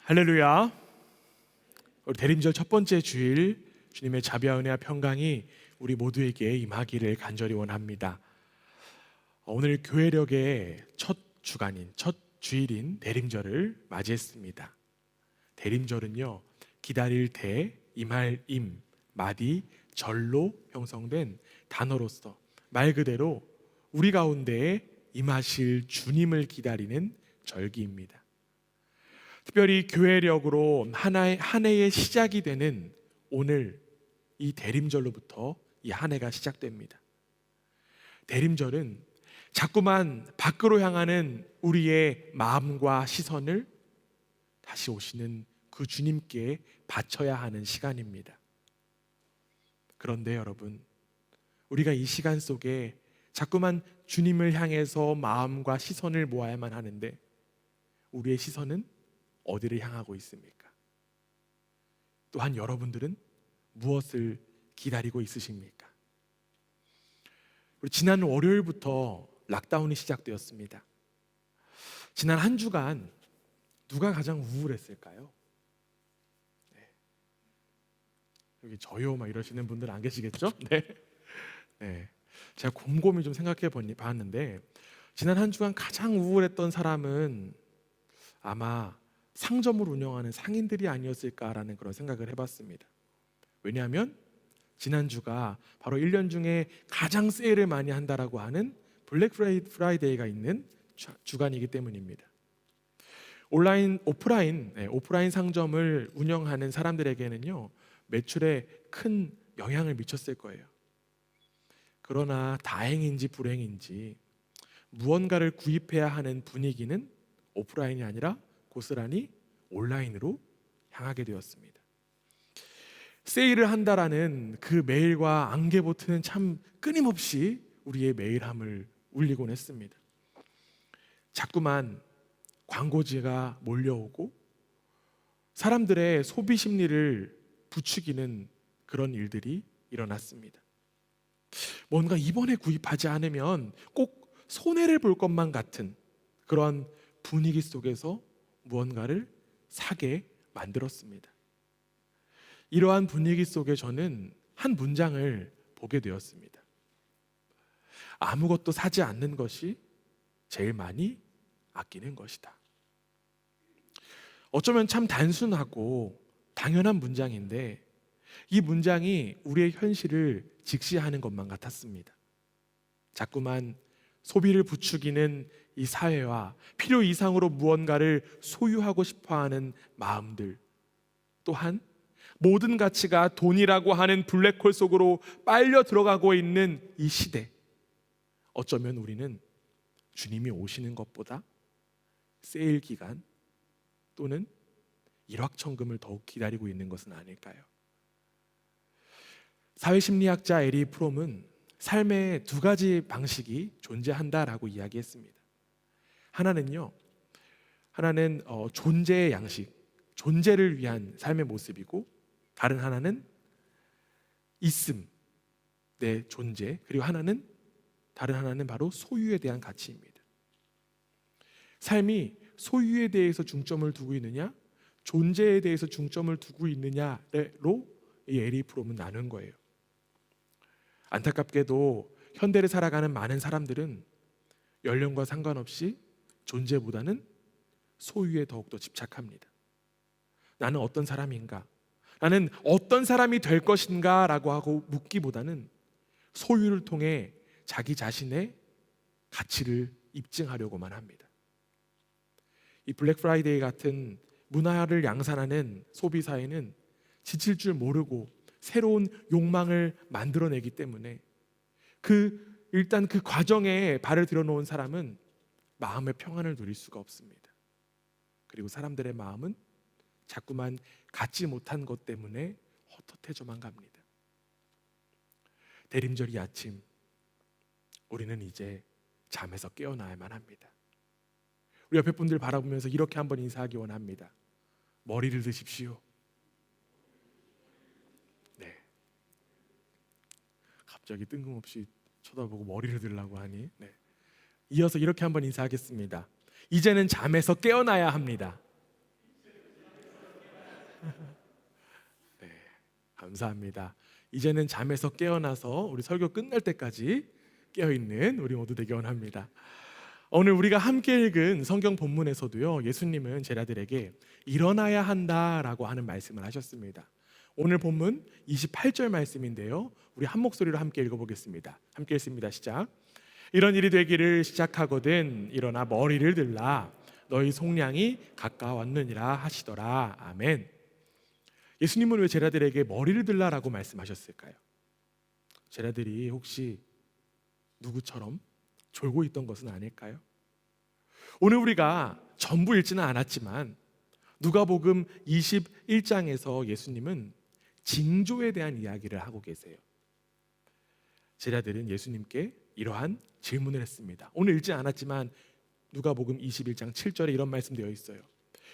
할렐루야. 우리 대림절 첫 번째 주일, 주님의 자비와 은혜와 평강이 우리 모두에게 임하기를 간절히 원합니다. 오늘 교회력의 첫 주간인, 첫 주일인 대림절을 맞이했습니다. 대림절은요, 기다릴 대, 임할 임, 마디, 절로 형성된 단어로서 말 그대로 우리 가운데에 임하실 주님을 기다리는 절기입니다. 특별히 교회력으로 한 해의 시작이 되는 오늘 이 대림절로부터 이 한 해가 시작됩니다. 대림절은 자꾸만 밖으로 향하는 우리의 마음과 시선을 다시 오시는 그 주님께 바쳐야 하는 시간입니다. 그런데 여러분, 우리가 이 시간 속에 자꾸만 주님을 향해서 마음과 시선을 모아야만 하는데 우리의 시선은 어디를 향하고 있습니까? 또한 여러분들은 무엇을 기다리고 있으십니까? 우리 지난 월요일부터 락다운이 시작되었습니다. 지난 한 주간 누가 가장 우울했을까요? 여기 저요 막 이러시는 분들 안 계시겠죠? 네. 제가 곰곰이 좀 생각해 봤는데 지난 한 주간 가장 우울했던 사람은 아마 상점을 운영하는 상인들이 아니었을까라는 그런 생각을 해봤습니다. 왜냐하면 지난주가 바로 1년 중에 가장 세일을 많이 한다라고 하는 블랙 프라이데이가 있는 주간이기 때문입니다. 오프라인 상점을 운영하는 사람들에게는요, 매출에 큰 영향을 미쳤을 거예요. 그러나 다행인지 불행인지 무언가를 구입해야 하는 분위기는 오프라인이 아니라 고스란히 온라인으로 향하게 되었습니다. 세일을 한다라는 그 메일과 안개보트는 참 끊임없이 우리의 메일함을 울리곤 했습니다. 자꾸만 광고지가 몰려오고 사람들의 소비 심리를 부추기는 그런 일들이 일어났습니다. 뭔가 이번에 구입하지 않으면 꼭 손해를 볼 것만 같은 그런 분위기 속에서 무언가를 사게 만들었습니다. 이러한 분위기 속에 저는 한 문장을 보게 되었습니다. 아무것도 사지 않는 것이 제일 많이 아끼는 것이다. 어쩌면 참 단순하고 당연한 문장인데 이 문장이 우리의 현실을 직시하는 것만 같았습니다. 자꾸만 소비를 부추기는 이 사회와 필요 이상으로 무언가를 소유하고 싶어하는 마음들, 또한 모든 가치가 돈이라고 하는 블랙홀 속으로 빨려 들어가고 있는 이 시대, 어쩌면 우리는 주님이 오시는 것보다 세일 기간 또는 일확천금을 더욱 기다리고 있는 것은 아닐까요? 사회심리학자 에리 프롬은 삶의 두 가지 방식이 존재한다라고 이야기했습니다. 하나는 존재의 양식, 존재를 위한 삶의 모습이고, 다른 하나는 있음, 내 존재, 그리고 다른 하나는 바로 소유에 대한 가치입니다. 삶이 소유에 대해서 중점을 두고 있느냐, 존재에 대해서 중점을 두고 있느냐로 이 에리 프롬은 나눈 거예요. 안타깝게도 현대를 살아가는 많은 사람들은 연령과 상관없이 존재보다는 소유에 더욱더 집착합니다. 나는 어떤 사람인가? 나는 어떤 사람이 될 것인가? 라고 하고 묻기보다는 소유를 통해 자기 자신의 가치를 입증하려고만 합니다. 이 블랙 프라이데이 같은 문화를 양산하는 소비사회는 지칠 줄 모르고 새로운 욕망을 만들어내기 때문에 일단 그 과정에 발을 들여놓은 사람은 마음의 평안을 누릴 수가 없습니다. 그리고 사람들의 마음은 자꾸만 갖지 못한 것 때문에 헛헛해져만 갑니다. 대림절 이 아침 우리는 이제 잠에서 깨어나야만 합니다. 우리 옆에 분들 바라보면서 이렇게 한번 인사하기 원합니다. 머리를 드십시오. 네. 갑자기 뜬금없이 쳐다보고 머리를 들라고 하니. 네. 이어서 이렇게 한번 인사하겠습니다. 이제는 잠에서 깨어나야 합니다. 네, 감사합니다. 이제는 잠에서 깨어나서 우리 설교 끝날 때까지 깨어있는 우리 모두 되기 원합니다. 오늘 우리가 함께 읽은 성경 본문에서도요, 예수님은 제자들에게 일어나야 한다라고 하는 말씀을 하셨습니다. 오늘 본문 28절 말씀인데요, 우리 한 목소리로 함께 읽어보겠습니다. 함께 읽습니다. 시작. 이런 일이 되기를 시작하거든 일어나 머리를 들라 너희 속량이 가까웠느니라 하시더라. 아멘. 예수님은 왜 제자들에게 머리를 들라라고 말씀하셨을까요? 제자들이 혹시 누구처럼 졸고 있던 것은 아닐까요? 오늘 우리가 전부 읽지는 않았지만 누가복음 21장에서 예수님은 징조에 대한 이야기를 하고 계세요. 제자들은 예수님께 이러한 질문을 했습니다. 오늘 읽지 않았지만 누가복음 21장 7절에 이런 말씀 되어 있어요.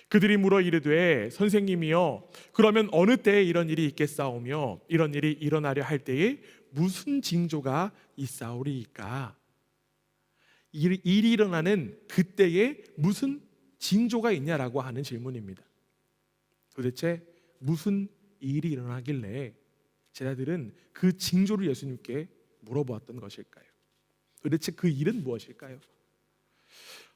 그들이 물어 이르되 선생님이여 그러면 어느 때에 이런 일이 있겠사오며 이런 일이 일어나려 할 때에 무슨 징조가 있사오리이까? 일이 일어나는 그때에 무슨 징조가 있냐라고 하는 질문입니다. 도대체 무슨 일이 일어나길래 제자들은 그 징조를 예수님께 물어보았던 것일까요? 도대체 그 일은 무엇일까요?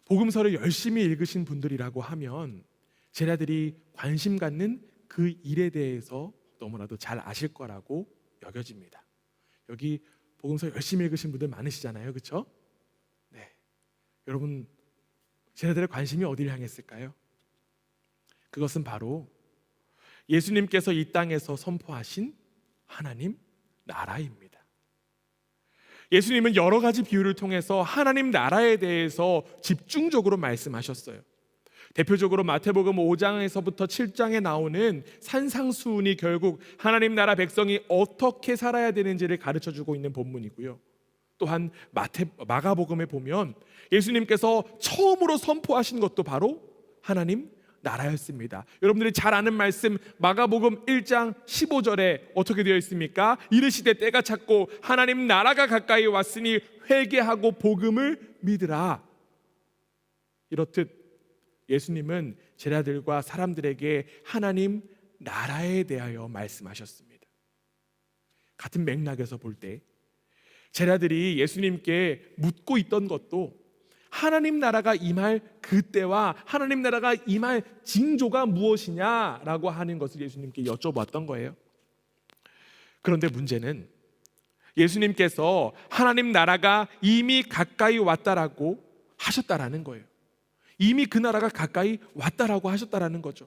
복음서를 열심히 읽으신 분들이라고 하면 제자들이 관심 갖는 그 일에 대해서 너무나도 잘 아실 거라고 여겨집니다. 여기 복음서 열심히 읽으신 분들 많으시잖아요, 그렇죠? 네, 여러분 제자들의 관심이 어디를 향했을까요? 그것은 바로 예수님께서 이 땅에서 선포하신 하나님 나라입니다. 예수님은 여러 가지 비유를 통해서 하나님 나라에 대해서 집중적으로 말씀하셨어요. 대표적으로 마태복음 5장에서부터 7장에 나오는 산상수훈이 결국 하나님 나라 백성이 어떻게 살아야 되는지를 가르쳐주고 있는 본문이고요. 또한 마가복음에 보면 예수님께서 처음으로 선포하신 것도 바로 하나님 나라였습니다. 여러분들이 잘 아는 말씀 마가복음 1장 15절에 어떻게 되어 있습니까? 이르시되 때가 찼고 하나님 나라가 가까이 왔으니 회개하고 복음을 믿으라. 이렇듯 예수님은 제자들과 사람들에게 하나님 나라에 대하여 말씀하셨습니다. 같은 맥락에서 볼 때 제자들이 예수님께 묻고 있던 것도 하나님 나라가 임할 그때와 하나님 나라가 임할 징조가 무엇이냐라고 하는 것을 예수님께 여쭤봤던 거예요. 그런데 문제는 예수님께서 하나님 나라가 이미 가까이 왔다라고 하셨다라는 거예요. 이미 그 나라가 가까이 왔다라고 하셨다라는 거죠.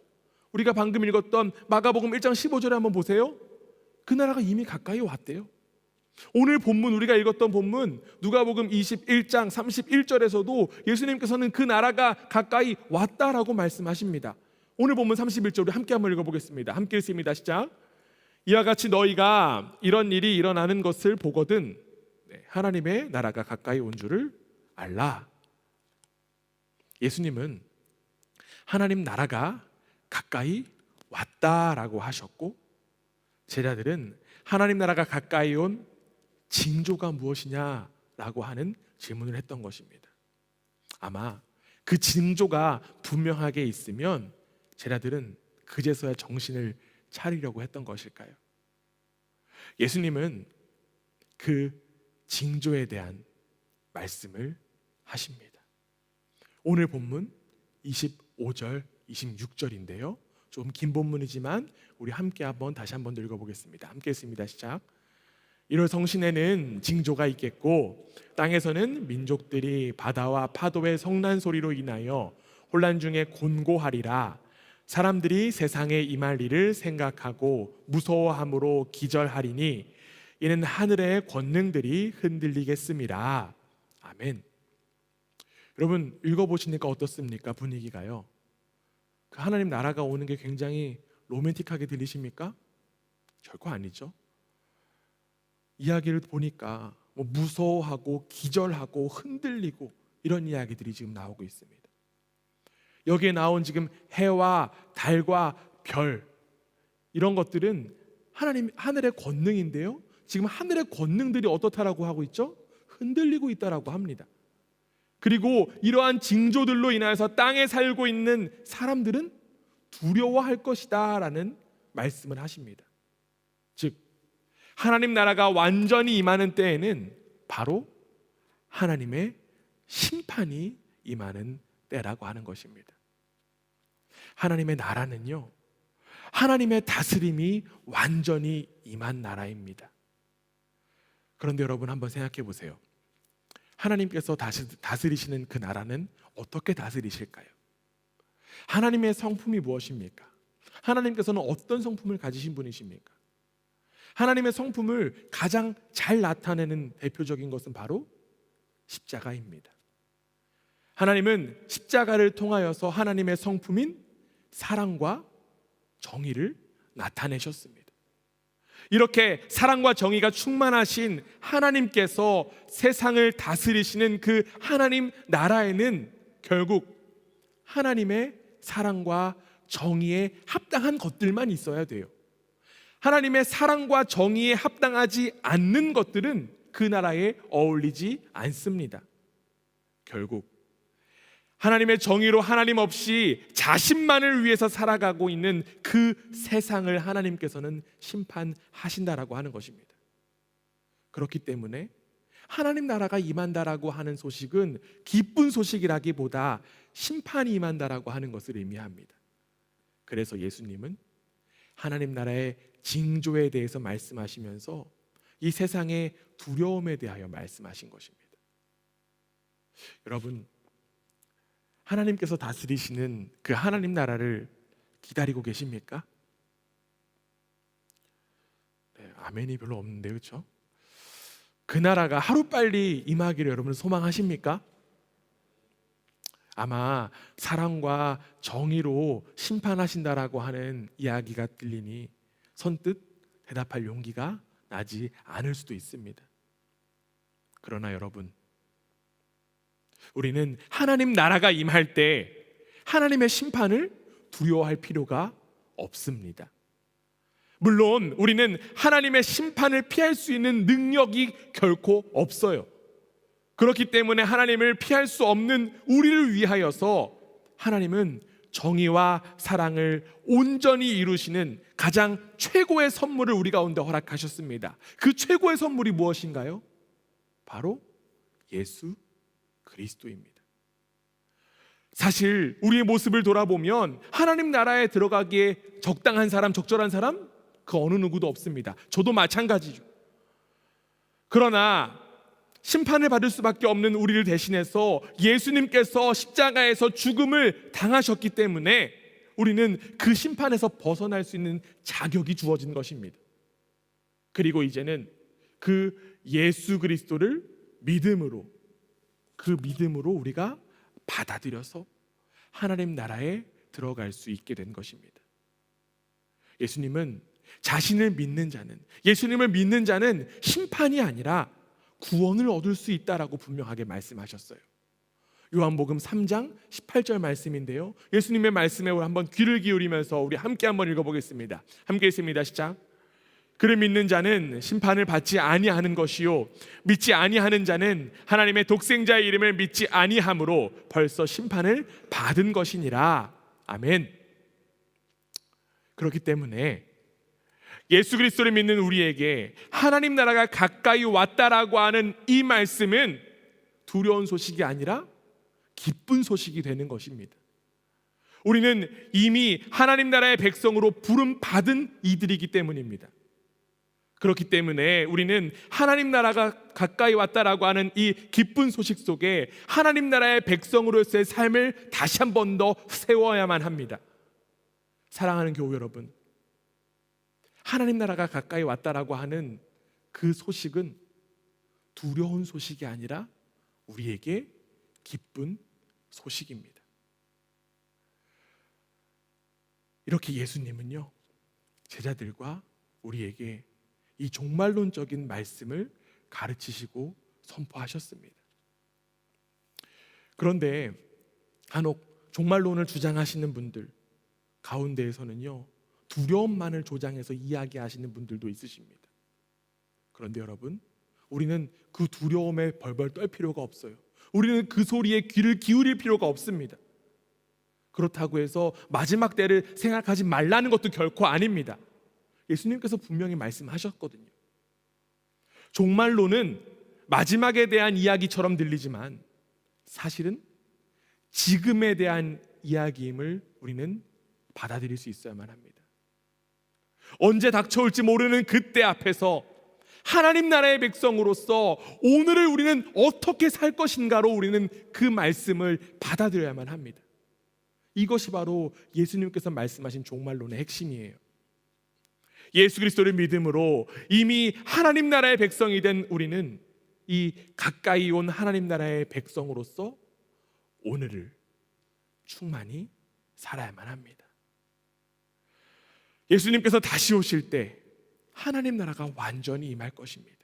우리가 방금 읽었던 마가복음 1장 15절에 한번 보세요. 그 나라가 이미 가까이 왔대요. 오늘 본문 우리가 읽었던 본문 누가복음 21장 31절에서도 예수님께서는 그 나라가 가까이 왔다라고 말씀하십니다. 오늘 본문 31절 우리 함께 한번 읽어보겠습니다. 함께 읽습니다. 시작. 이와 같이 너희가 이런 일이 일어나는 것을 보거든 하나님의 나라가 가까이 온 줄을 알라. 예수님은 하나님 나라가 가까이 왔다라고 하셨고 제자들은 하나님 나라가 가까이 온 징조가 무엇이냐라고 하는 질문을 했던 것입니다. 아마 그 징조가 분명하게 있으면 제자들은 그제서야 정신을 차리려고 했던 것일까요? 예수님은 그 징조에 대한 말씀을 하십니다. 오늘 본문 25절, 26절인데요. 좀 긴 본문이지만 우리 함께 다시 한번 읽어보겠습니다. 함께 읽습니다. 시작. 이럴 성신에는 징조가 있겠고 땅에서는 민족들이 바다와 파도의 성난 소리로 인하여 혼란 중에 곤고하리라. 사람들이 세상에 임할 일을 생각하고 무서워함으로 기절하리니 이는 하늘의 권능들이 흔들리겠음이라. 아멘. 여러분 읽어보시니까 어떻습니까? 분위기가요. 그 하나님 나라가 오는 게 굉장히 로맨틱하게 들리십니까? 결코 아니죠. 이야기를 보니까 무서워하고 기절하고 흔들리고 이런 이야기들이 지금 나오고 있습니다. 여기에 나온 지금 해와 달과 별 이런 것들은 하나님 하늘의 권능인데요. 지금 하늘의 권능들이 어떻다라고 하고 있죠? 흔들리고 있다라고 합니다. 그리고 이러한 징조들로 인하여서 땅에 살고 있는 사람들은 두려워할 것이다 라는 말씀을 하십니다. 즉 하나님 나라가 완전히 임하는 때에는 바로 하나님의 심판이 임하는 때라고 하는 것입니다. 하나님의 나라는요, 하나님의 다스림이 완전히 임한 나라입니다. 그런데 여러분 한번 생각해 보세요. 하나님께서 다스리시는 그 나라는 어떻게 다스리실까요? 하나님의 성품이 무엇입니까? 하나님께서는 어떤 성품을 가지신 분이십니까? 하나님의 성품을 가장 잘 나타내는 대표적인 것은 바로 십자가입니다. 하나님은 십자가를 통하여서 하나님의 성품인 사랑과 정의를 나타내셨습니다. 이렇게 사랑과 정의가 충만하신 하나님께서 세상을 다스리시는 그 하나님 나라에는 결국 하나님의 사랑과 정의에 합당한 것들만 있어야 돼요. 하나님의 사랑과 정의에 합당하지 않는 것들은 그 나라에 어울리지 않습니다. 결국 하나님의 정의로 하나님 없이 자신만을 위해서 살아가고 있는 그 세상을 하나님께서는 심판하신다라고 하는 것입니다. 그렇기 때문에 하나님 나라가 임한다라고 하는 소식은 기쁜 소식이라기보다 심판이 임한다라고 하는 것을 의미합니다. 그래서 예수님은 하나님 나라의 징조에 대해서 말씀하시면서 이 세상의 두려움에 대하여 말씀하신 것입니다. 여러분, 하나님께서 다스리시는 그 하나님 나라를 기다리고 계십니까? 네, 아멘이 별로 없는데 그렇죠? 그 나라가 하루빨리 임하기를 여러분 소망하십니까? 아마 사랑과 정의로 심판하신다라고 하는 이야기가 들리니 선뜻 대답할 용기가 나지 않을 수도 있습니다. 그러나 여러분, 우리는 하나님 나라가 임할 때 하나님의 심판을 두려워할 필요가 없습니다. 물론 우리는 하나님의 심판을 피할 수 있는 능력이 결코 없어요. 그렇기 때문에 하나님을 피할 수 없는 우리를 위하여서 하나님은 정의와 사랑을 온전히 이루시는 가장 최고의 선물을 우리 가운데 허락하셨습니다. 그 최고의 선물이 무엇인가요? 바로 예수 그리스도입니다. 사실 우리의 모습을 돌아보면 하나님 나라에 들어가기에 적당한 사람, 적절한 사람 그 어느 누구도 없습니다. 저도 마찬가지죠. 그러나 심판을 받을 수밖에 없는 우리를 대신해서 예수님께서 십자가에서 죽음을 당하셨기 때문에 우리는 그 심판에서 벗어날 수 있는 자격이 주어진 것입니다. 그리고 이제는 그 예수 그리스도를 믿음으로, 그 믿음으로 우리가 받아들여서 하나님 나라에 들어갈 수 있게 된 것입니다. 예수님은 자신을 믿는 자는, 예수님을 믿는 자는 심판이 아니라 구원을 얻을 수 있다라고 분명하게 말씀하셨어요. 요한복음 3장 18절 말씀인데요, 예수님의 말씀에 우리 한번 귀를 기울이면서 우리 함께 한번 읽어보겠습니다. 함께 있습니다. 시작. 그를 믿는 자는 심판을 받지 아니하는 것이요 믿지 아니하는 자는 하나님의 독생자의 이름을 믿지 아니함으로 벌써 심판을 받은 것이니라. 아멘. 그렇기 때문에 예수 그리스도를 믿는 우리에게 하나님 나라가 가까이 왔다라고 하는 이 말씀은 두려운 소식이 아니라 기쁜 소식이 되는 것입니다. 우리는 이미 하나님 나라의 백성으로 부름 받은 이들이기 때문입니다. 그렇기 때문에 우리는 하나님 나라가 가까이 왔다라고 하는 이 기쁜 소식 속에 하나님 나라의 백성으로서의 삶을 다시 한 번 더 세워야만 합니다. 사랑하는 교우 여러분, 하나님 나라가 가까이 왔다라고 하는 그 소식은 두려운 소식이 아니라 우리에게 기쁜 소식입니다. 이렇게 예수님은요, 제자들과 우리에게 이 종말론적인 말씀을 가르치시고 선포하셨습니다. 그런데 간혹 종말론을 주장하시는 분들 가운데에서는요, 두려움만을 조장해서 이야기하시는 분들도 있으십니다. 그런데 여러분, 우리는 그 두려움에 벌벌 떨 필요가 없어요. 우리는 그 소리에 귀를 기울일 필요가 없습니다. 그렇다고 해서 마지막 때를 생각하지 말라는 것도 결코 아닙니다. 예수님께서 분명히 말씀하셨거든요. 종말론은 마지막에 대한 이야기처럼 들리지만 사실은 지금에 대한 이야기임을 우리는 받아들일 수 있어야만 합니다. 언제 닥쳐올지 모르는 그때 앞에서 하나님 나라의 백성으로서 오늘을 우리는 어떻게 살 것인가로 우리는 그 말씀을 받아들여야만 합니다. 이것이 바로 예수님께서 말씀하신 종말론의 핵심이에요. 예수 그리스도를 믿음으로 이미 하나님 나라의 백성이 된 우리는 이 가까이 온 하나님 나라의 백성으로서 오늘을 충만히 살아야만 합니다. 예수님께서 다시 오실 때 하나님 나라가 완전히 임할 것입니다.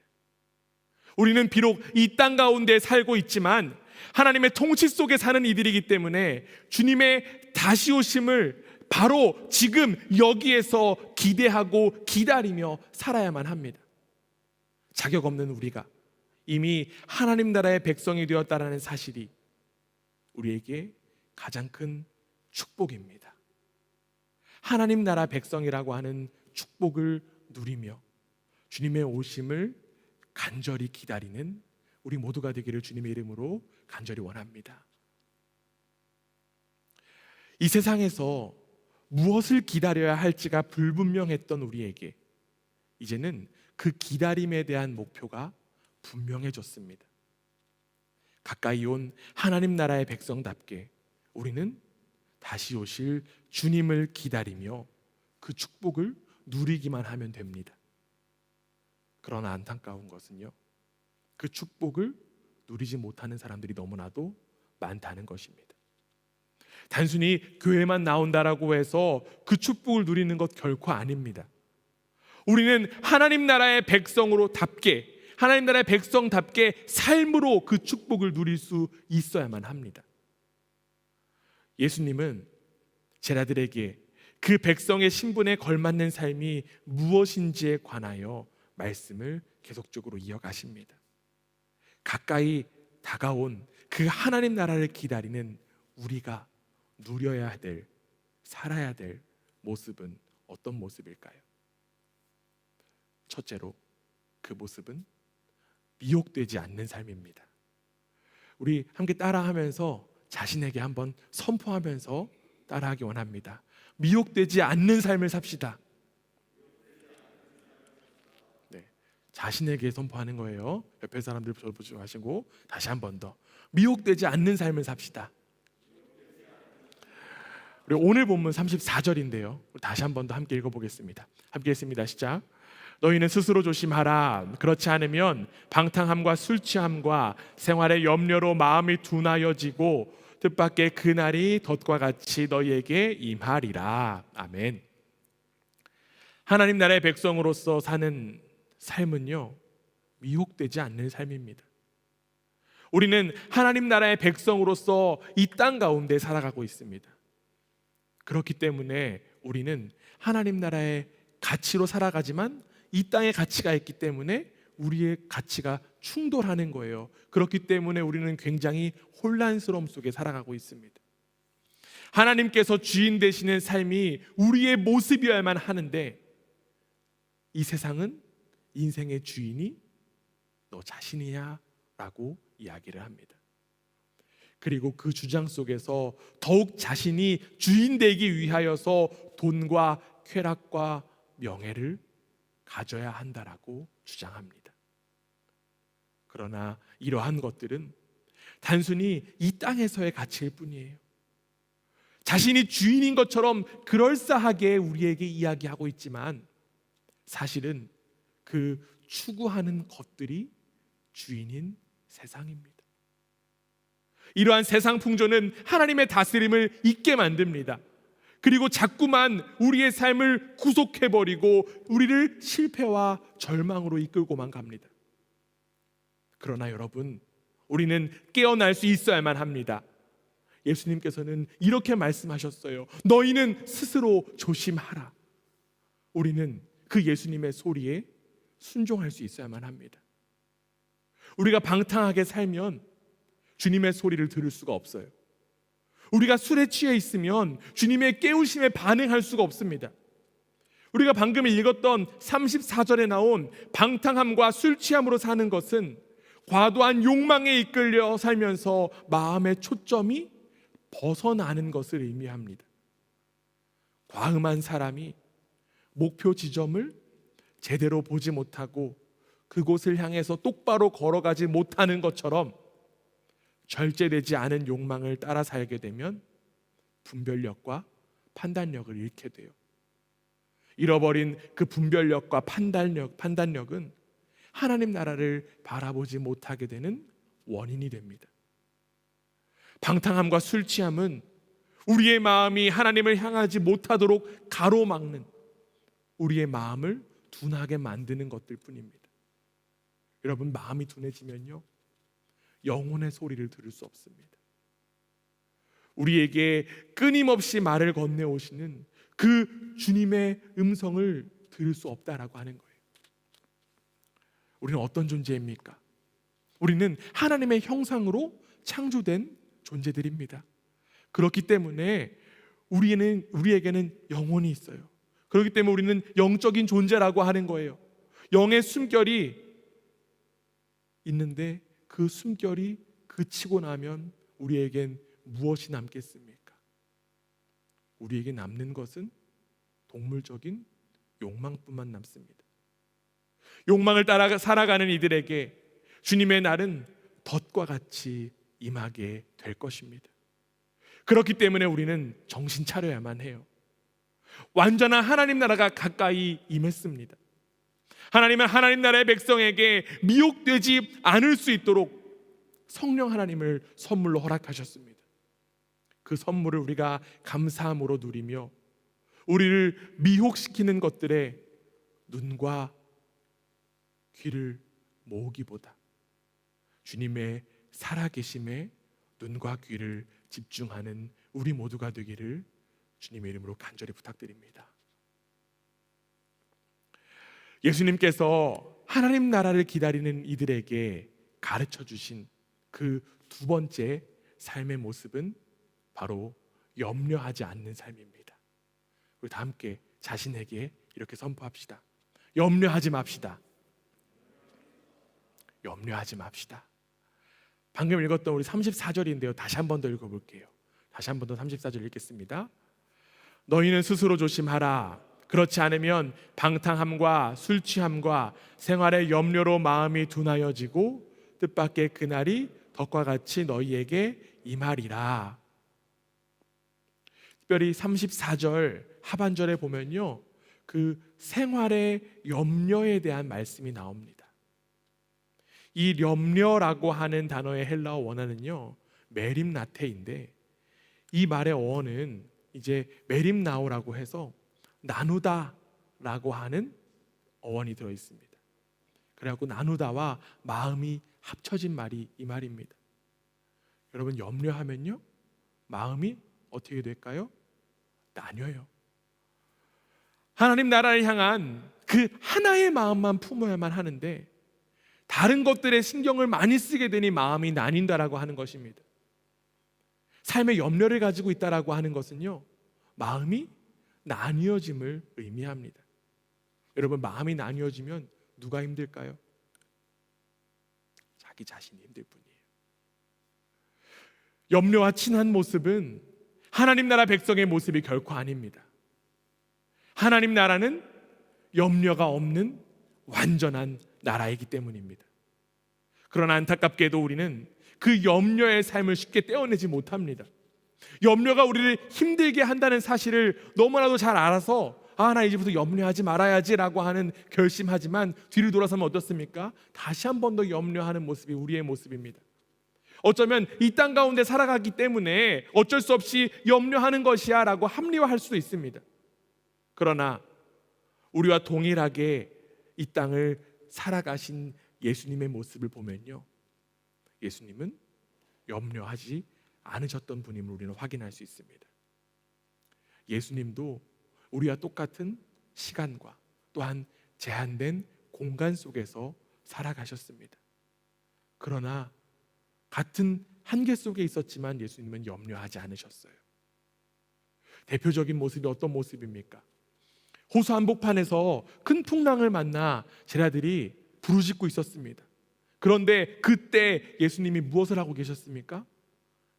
우리는 비록 이 땅 가운데 살고 있지만 하나님의 통치 속에 사는 이들이기 때문에 주님의 다시 오심을 바로 지금 여기에서 기대하고 기다리며 살아야만 합니다. 자격 없는 우리가 이미 하나님 나라의 백성이 되었다라는 사실이 우리에게 가장 큰 축복입니다. 하나님 나라 백성이라고 하는 축복을 누리며 주님의 오심을 간절히 기다리는 우리 모두가 되기를 주님의 이름으로 간절히 원합니다. 이 세상에서 무엇을 기다려야 할지가 불분명했던 우리에게 이제는 그 기다림에 대한 목표가 분명해졌습니다. 가까이 온 하나님 나라의 백성답게 우리는 다시 오실 주님을 기다리며 그 축복을 누리기만 하면 됩니다. 그러나 안타까운 것은요, 그 축복을 누리지 못하는 사람들이 너무나도 많다는 것입니다. 단순히 교회만 나온다라고 해서 그 축복을 누리는 것 결코 아닙니다. 우리는 하나님 나라의 백성으로답게, 하나님 나라의 백성답게 삶으로 그 축복을 누릴 수 있어야만 합니다. 예수님은 제자들에게 그 백성의 신분에 걸맞는 삶이 무엇인지에 관하여 말씀을 계속적으로 이어가십니다. 가까이 다가온 그 하나님 나라를 기다리는 우리가 누려야 될, 살아야 될 모습은 어떤 모습일까요? 첫째로 그 모습은 미혹되지 않는 삶입니다. 우리 함께 따라하면서 자신에게 한번 선포하면서 따라하기 원합니다. 미혹되지 않는 삶을 삽시다. 네, 자신에게 선포하는 거예요. 옆에 사람들 보지 마시고 다시 한 번 더. 미혹되지 않는 삶을 삽시다. 우리 오늘 본문 34절인데요. 다시 한 번 더 함께 읽어보겠습니다. 함께 했습니다. 시작. 너희는 스스로 조심하라. 그렇지 않으면 방탕함과 술 취함과 생활의 염려로 마음이 둔하여지고 뜻밖의 그날이 덫과 같이 너희에게 임하리라. 아멘. 하나님 나라의 백성으로서 사는 삶은요, 미혹되지 않는 삶입니다. 우리는 하나님 나라의 백성으로서 이 땅 가운데 살아가고 있습니다. 그렇기 때문에 우리는 하나님 나라의 가치로 살아가지만 이 땅의 가치가 있기 때문에 우리의 가치가 충돌하는 거예요. 그렇기 때문에 우리는 굉장히 혼란스러움 속에 살아가고 있습니다. 하나님께서 주인 되시는 삶이 우리의 모습이어야만 하는데 이 세상은 인생의 주인이 너 자신이야 라고 이야기를 합니다. 그리고 그 주장 속에서 더욱 자신이 주인 되기 위하여서 돈과 쾌락과 명예를 가져야 한다라고 주장합니다. 그러나 이러한 것들은 단순히 이 땅에서의 가치일 뿐이에요. 자신이 주인인 것처럼 그럴싸하게 우리에게 이야기하고 있지만 사실은 그 추구하는 것들이 주인인 세상입니다. 이러한 세상 풍조는 하나님의 다스림을 잊게 만듭니다. 그리고 자꾸만 우리의 삶을 구속해버리고 우리를 실패와 절망으로 이끌고만 갑니다. 그러나 여러분, 우리는 깨어날 수 있어야만 합니다. 예수님께서는 이렇게 말씀하셨어요. 너희는 스스로 조심하라. 우리는 그 예수님의 소리에 순종할 수 있어야만 합니다. 우리가 방탕하게 살면 주님의 소리를 들을 수가 없어요. 우리가 술에 취해 있으면 주님의 깨우심에 반응할 수가 없습니다. 우리가 방금 읽었던 34절에 나온 방탕함과 술 취함으로 사는 것은 과도한 욕망에 이끌려 살면서 마음의 초점이 벗어나는 것을 의미합니다. 과음한 사람이 목표 지점을 제대로 보지 못하고 그곳을 향해서 똑바로 걸어가지 못하는 것처럼 절제되지 않은 욕망을 따라 살게 되면 분별력과 판단력을 잃게 돼요. 잃어버린 그 분별력과 판단력은 하나님 나라를 바라보지 못하게 되는 원인이 됩니다. 방탕함과 술 취함은 우리의 마음이 하나님을 향하지 못하도록 가로막는, 우리의 마음을 둔하게 만드는 것들 뿐입니다. 여러분, 마음이 둔해지면요, 영혼의 소리를 들을 수 없습니다. 우리에게 끊임없이 말을 건네오시는 그 주님의 음성을 들을 수 없다라고 하는 거예요. 우리는 어떤 존재입니까? 우리는 하나님의 형상으로 창조된 존재들입니다. 그렇기 때문에 우리에게는 영혼이 있어요. 그렇기 때문에 우리는 영적인 존재라고 하는 거예요. 영의 숨결이 있는데 그 숨결이 그치고 나면 우리에겐 무엇이 남겠습니까? 우리에게 남는 것은 동물적인 욕망뿐만 남습니다. 욕망을 따라 살아가는 이들에게 주님의 날은 덫과 같이 임하게 될 것입니다. 그렇기 때문에 우리는 정신 차려야만 해요. 완전한 하나님 나라가 가까이 임했습니다. 하나님은 하나님 나라의 백성에게 미혹되지 않을 수 있도록 성령 하나님을 선물로 허락하셨습니다. 그 선물을 우리가 감사함으로 누리며 우리를 미혹시키는 것들에 눈과 귀를 모으기보다 주님의 살아계심에 눈과 귀를 집중하는 우리 모두가 되기를 주님의 이름으로 간절히 부탁드립니다. 예수님께서 하나님 나라를 기다리는 이들에게 가르쳐 주신 그 두 번째 삶의 모습은 바로 염려하지 않는 삶입니다. 우리 다 함께 자신에게 이렇게 선포합시다. 염려하지 맙시다. 염려하지 맙시다. 방금 읽었던 우리 34절인데요, 다시 한 번 더 읽어볼게요. 다시 한 번 더 34절 읽겠습니다. 너희는 스스로 조심하라. 그렇지 않으면 방탕함과 술 취함과 생활의 염려로 마음이 둔하여지고 뜻밖의 그날이 덫과 같이 너희에게 임하리라. 특별히 34절 하반절에 보면요, 그 생활의 염려에 대한 말씀이 나옵니다. 이 염려라고 하는 단어의 헬라어 원어는요, 메림나테인데, 이 말의 어원은 이제 메림나오라고 해서 나누다라고 하는 어원이 들어 있습니다. 그래갖고 나누다와 마음이 합쳐진 말이 이 말입니다. 여러분, 염려하면요, 마음이 어떻게 될까요? 나뉘어요. 하나님 나라를 향한 그 하나의 마음만 품어야만 하는데 다른 것들에 신경을 많이 쓰게 되니 마음이 나뉜다라고 하는 것입니다. 삶의 염려를 가지고 있다라고 하는 것은요, 마음이 나뉘어짐을 의미합니다. 여러분, 마음이 나뉘어지면 누가 힘들까요? 자기 자신이 힘들 뿐이에요. 염려와 친한 모습은 하나님 나라 백성의 모습이 결코 아닙니다. 하나님 나라는 염려가 없는 완전한 나라이기 때문입니다. 그러나 안타깝게도 우리는 그 염려의 삶을 쉽게 떼어내지 못합니다. 염려가 우리를 힘들게 한다는 사실을 너무나도 잘 알아서 나 이제부터 염려하지 말아야지 라고 하는 결심하지만 뒤를 돌아서면 어떻습니까? 다시 한 번 더 염려하는 모습이 우리의 모습입니다. 어쩌면 이 땅 가운데 살아가기 때문에 어쩔 수 없이 염려하는 것이야 라고 합리화할 수도 있습니다. 그러나 우리와 동일하게 이 땅을 살아가신 예수님의 모습을 보면요, 예수님은 염려하지 않으셨던 분임을 우리는 확인할 수 있습니다. 예수님도 우리와 똑같은 시간과 또한 제한된 공간 속에서 살아가셨습니다. 그러나 같은 한계 속에 있었지만 예수님은 염려하지 않으셨어요. 대표적인 모습이 어떤 모습입니까? 호수 한복판에서 큰 풍랑을 만나 제자들이 부르짖고 있었습니다. 그런데 그때 예수님이 무엇을 하고 계셨습니까?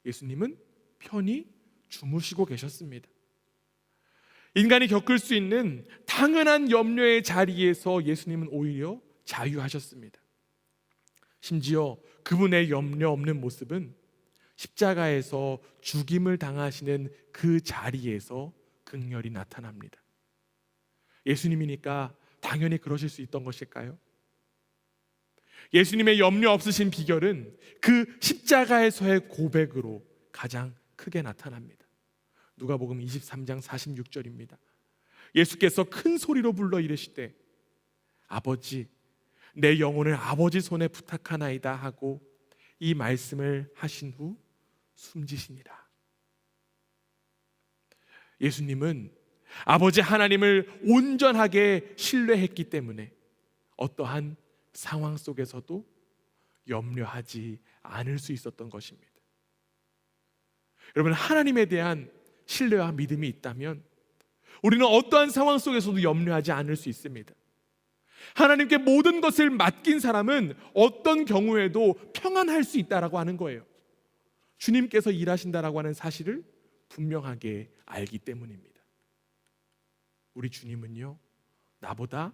예수님은 편히 주무시고 계셨습니다. 인간이 겪을 수 있는 당연한 염려의 자리에서 예수님은 오히려 자유하셨습니다. 심지어 그분의 염려 없는 모습은 십자가에서 죽임을 당하시는 그 자리에서 극렬히 나타납니다. 예수님이니까 당연히 그러실 수 있던 것일까요? 예수님의 염려 없으신 비결은 그 십자가에서의 고백으로 가장 크게 나타납니다. 누가복음 23장 46절입니다. 예수께서 큰 소리로 불러 이르시되 아버지 내 영혼을 아버지 손에 부탁하나이다 하고 이 말씀을 하신 후 숨지시니라. 예수님은 아버지 하나님을 온전하게 신뢰했기 때문에 어떠한 상황 속에서도 염려하지 않을 수 있었던 것입니다. 여러분, 하나님에 대한 신뢰와 믿음이 있다면 우리는 어떠한 상황 속에서도 염려하지 않을 수 있습니다. 하나님께 모든 것을 맡긴 사람은 어떤 경우에도 평안할 수 있다라고 하는 거예요. 주님께서 일하신다라고 하는 사실을 분명하게 알기 때문입니다. 우리 주님은요, 나보다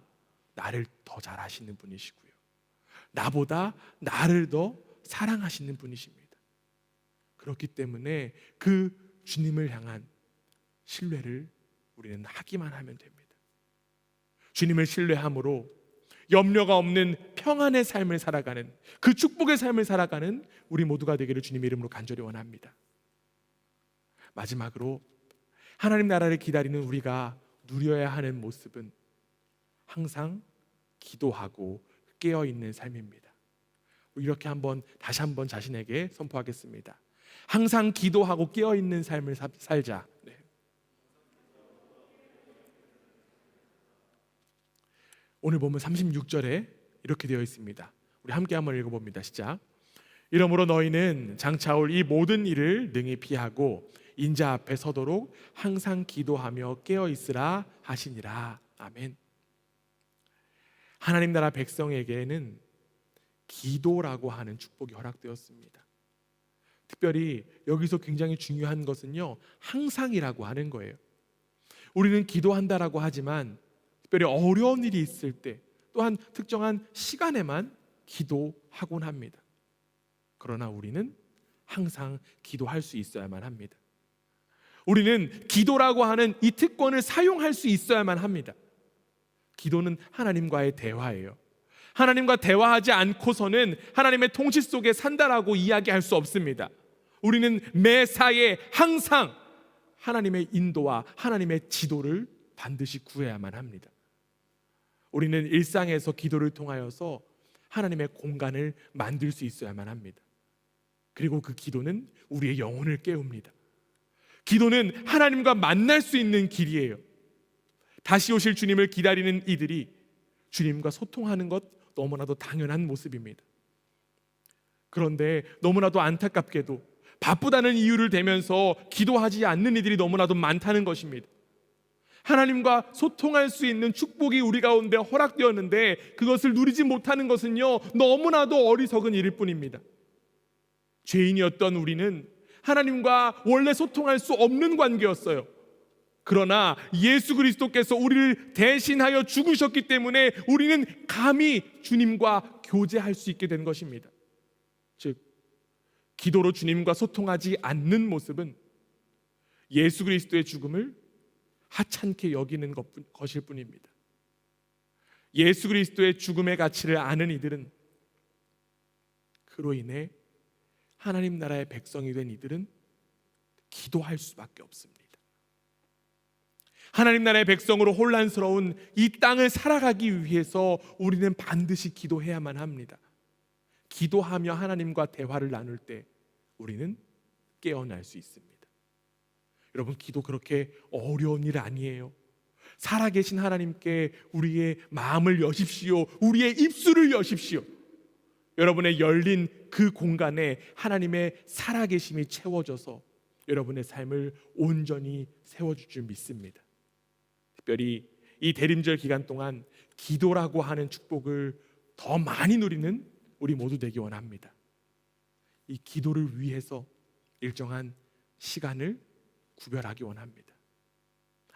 나를 더 잘 아시는 분이시고요, 나보다 나를 더 사랑하시는 분이십니다. 그렇기 때문에 그 주님을 향한 신뢰를 우리는 하기만 하면 됩니다. 주님을 신뢰함으로 염려가 없는 평안의 삶을 살아가는, 그 축복의 삶을 살아가는 우리 모두가 되기를 주님의 이름으로 간절히 원합니다. 마지막으로 하나님 나라를 기다리는 우리가 누려야 하는 모습은 항상 기도하고 깨어있는 삶입니다. 이렇게 다시 한번 자신에게 선포하겠습니다. 항상 기도하고 깨어있는 삶을 살자. 네. 오늘 보면 36절에 이렇게 되어 있습니다. 우리 함께 한번 읽어봅니다. 시작. 이러므로 너희는 장차올 이 모든 일을 능히 피하고 인자 앞에 서도록 항상 기도하며 깨어있으라 하시니라. 아멘. 하나님 나라 백성에게는 기도라고 하는 축복이 허락되었습니다. 특별히 여기서 굉장히 중요한 것은요, 항상이라고 하는 거예요. 우리는 기도한다라고 하지만 특별히 어려운 일이 있을 때 또한 특정한 시간에만 기도하곤 합니다. 그러나 우리는 항상 기도할 수 있어야만 합니다. 우리는 기도라고 하는 이 특권을 사용할 수 있어야만 합니다. 기도는 하나님과의 대화예요. 하나님과 대화하지 않고서는 하나님의 통치 속에 산다라고 이야기할 수 없습니다. 우리는 매사에 항상 하나님의 인도와 하나님의 지도를 반드시 구해야만 합니다. 우리는 일상에서 기도를 통하여서 하나님의 공간을 만들 수 있어야만 합니다. 그리고 그 기도는 우리의 영혼을 깨웁니다. 기도는 하나님과 만날 수 있는 길이에요. 다시 오실 주님을 기다리는 이들이 주님과 소통하는 것 너무나도 당연한 모습입니다. 그런데 너무나도 안타깝게도 바쁘다는 이유를 대면서 기도하지 않는 이들이 너무나도 많다는 것입니다. 하나님과 소통할 수 있는 축복이 우리 가운데 허락되었는데 그것을 누리지 못하는 것은요, 너무나도 어리석은 일일 뿐입니다. 죄인이었던 우리는 하나님과 원래 소통할 수 없는 관계였어요. 그러나 예수 그리스도께서 우리를 대신하여 죽으셨기 때문에 우리는 감히 주님과 교제할 수 있게 된 것입니다. 즉, 기도로 주님과 소통하지 않는 모습은 예수 그리스도의 죽음을 하찮게 여기는 것일 뿐입니다. 예수 그리스도의 죽음의 가치를 아는 이들은, 그로 인해 하나님 나라의 백성이 된 이들은 기도할 수밖에 없습니다. 하나님 나라의 백성으로 혼란스러운 이 땅을 살아가기 위해서 우리는 반드시 기도해야만 합니다. 기도하며 하나님과 대화를 나눌 때 우리는 깨어날 수 있습니다. 여러분, 기도 그렇게 어려운 일 아니에요. 살아계신 하나님께 우리의 마음을 여십시오. 우리의 입술을 여십시오. 여러분의 열린 그 공간에 하나님의 살아계심이 채워져서 여러분의 삶을 온전히 세워줄 줄 믿습니다. 특별히 이 대림절 기간 동안 기도라고 하는 축복을 더 많이 누리는 우리 모두 되기 원합니다. 이 기도를 위해서 일정한 시간을 구별하기 원합니다.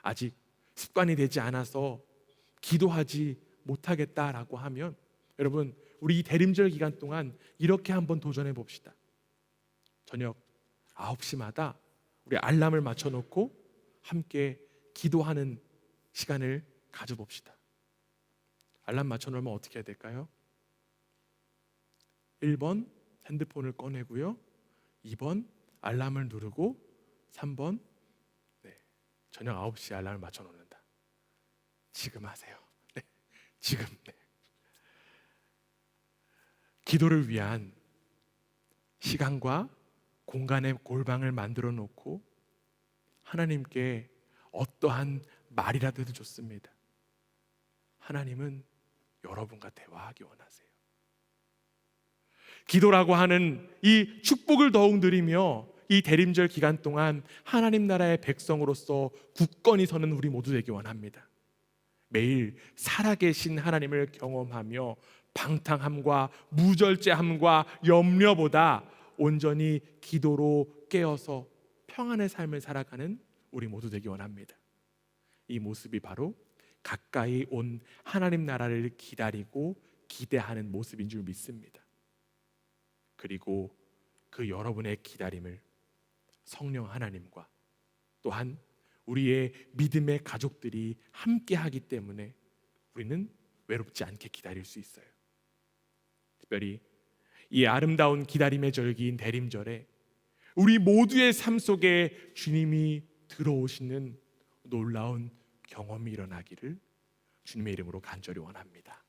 아직 습관이 되지 않아서 기도하지 못하겠다라고 하면 여러분, 우리 이 대림절 기간 동안 이렇게 한번 도전해 봅시다. 저녁 9시마다 우리 알람을 맞춰놓고 함께 기도하는 시간을 가져봅시다. 알람 맞춰놓으면 어떻게 해야 될까요? 1번 핸드폰을 꺼내고요, 2번 알람을 누르고, 3번 저녁 9시에 알람을 맞춰놓는다. 지금 하세요. 지금. 기도를 위한 시간과 공간의 골방을 만들어 놓고 하나님께 어떠한 말이라도 해도 좋습니다. 하나님은 여러분과 대화하기 원하세요. 기도라고 하는 이 축복을 더욱 누리며 이 대림절 기간 동안 하나님 나라의 백성으로서 굳건히 서는 우리 모두 되기 원합니다. 매일 살아계신 하나님을 경험하며 방탕함과 무절제함과 염려보다 온전히 기도로 깨어서 평안의 삶을 살아가는 우리 모두 되기 원합니다. 이 모습이 바로 가까이 온 하나님 나라를 기다리고 기대하는 모습인 줄 믿습니다. 그리고 그 여러분의 기다림을 성령 하나님과 또한 우리의 믿음의 가족들이 함께 하기 때문에 우리는 외롭지 않게 기다릴 수 있어요. 특별히 이 아름다운 기다림의 절기인 대림절에 우리 모두의 삶 속에 주님이 들어오시는 놀라운 경험이 일어나기를 주님의 이름으로 간절히 원합니다.